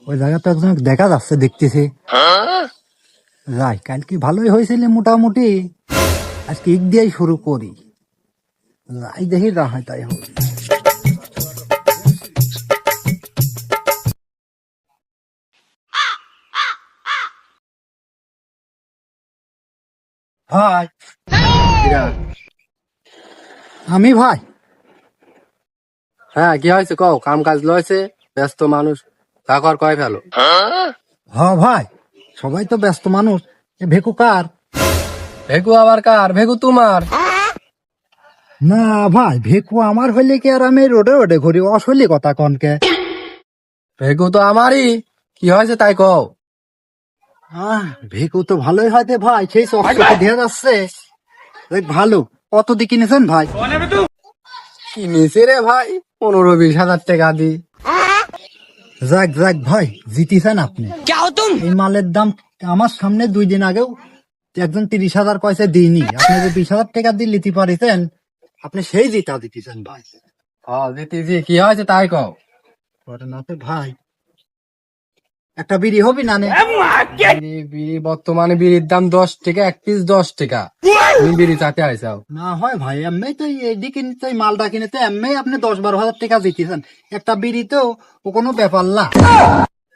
ওই জায়গা তো একজন দেখা যাচ্ছে, দেখতেছি। যাই, কাল কি ভালোই হয়েছিল মোটামুটি, আজকে ইক দিয়েই শুরু করি। যাই দেখি, যা হয় তাই হবে। ভাই, আমি ভাই। হ্যাঁ, কি হয়েছে কও? কাম কাজ লয়েছে, ব্যস্ত মানুষ, চাকর কয় ফেলো। হ ভাই, সবাই তো ব্যস্ত মানুষ। এ ভেকু কার? ভেগু আবার কার? ভেগু তোমার। না ভাই, ভেকু আমার হইলে কি আর আমি রোডে রোডে ঘুরি? অসলি কথা কনকে। ভেগু তো আমারই। কি হয়েছে তাই কও। ভেকু তো ভালোই হয়তো ভাই, সেই চকচকে দেখা যাচ্ছে। দেখ ভালো, কত দিয়ে কিনেছেন ভাই? কি নিচে রে ভাই? 15-20 হাজার টাকা দি। যাক যাক ভাই, জিতিছেন আপনি। এই মালের দাম আমার সামনে 2 দিন আগেও একজন 30,000 পয়সা দিইনি, আপনি যে 20,000 টাকা দিয়ে নিতে পারিছেন, আপনি সেই জিতা দিতেছেন ভাই। হ্যাঁ, দিতেছি। কি হয়েছে তাই কও। ঘটনাতে ভাই, একটা বিড়ি হবি না নে? বিড়ি বর্তমানে বিড়ির দাম 10 টাকা, এক পিস 10 টাকা। তুমি বিড়ি চাতে আইসাও। না হয় ভাই, এমনি তো এদিকে তো এই মালটা কিনে তো এমনি আপনি 10-12 হাজার টাকা জিতেছেন। একটা বিড়ি তো ও কোনো ব্যাপার না।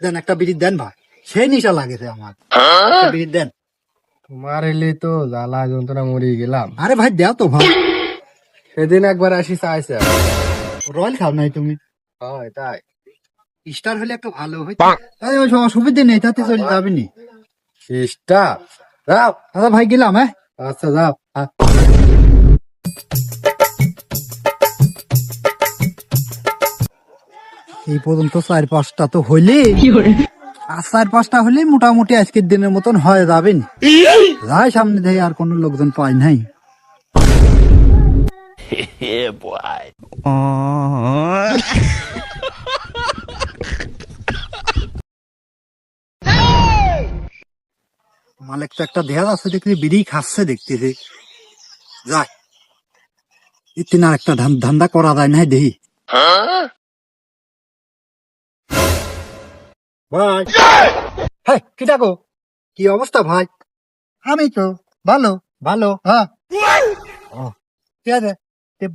দেন একটা বিড়ি দেন ভাই, সেই নিশা লাগেছে আমার। একটা বিড়ি দেন। তোমার এলে তো জ্বালা যন্ত্রণা মরে গেলাম। আরে ভাই দেও তো ভাই। সেদিন একবার আসি চাইছে। রয়্যাল খাও নাই তুমি? হয় তাই। স্টার হলে একটু ভালো হইতো। তাই ওই অসুবিধা নেই, তাতে চলে যাবেনি। চেষ্টা যাও। দাদা ভাই গেলাম, হ্যাঁ। আচ্ছা যাও। এই পর্যন্ত 4-5টা তো হইলে, আর 4-5টা হলে মোটামুটি আজকের দিনের মতন হয়ে যাবেন। যাই সামনে দেখে আর কোনো লোকজন পাই নাই। মালিক তো একটা দেখা যাচ্ছে, দেখছি বিড়ি খাচ্ছে, দেখতেছি। যাই, ইতিন আর একটা ধান্দা করা যায় না, দেখি। ভাই, হ্যাঁ কি ডাকো? কি অবস্থা ভাই? আমি তো ভালো। ভালো, হ্যাঁ। ও, ঠিক আছে।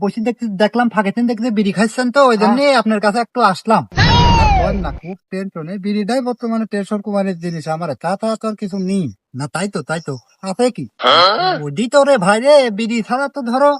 বসে দেখলাম ফাঁকেতেন, দেখতে বিড়ি খাইছেন, তো ওই জন্য আপনার কাছে একটু আসলাম। আর বল না, খুব টেনশনে। বিড়িটাই বর্তমানে টেনশন কুমারের জিনিস আমার, তা তো আর কিছু নেই না। তাই তো আছে কি ওডি তো রে ভাই রে, বিড়ি ছাড়া তো ধরো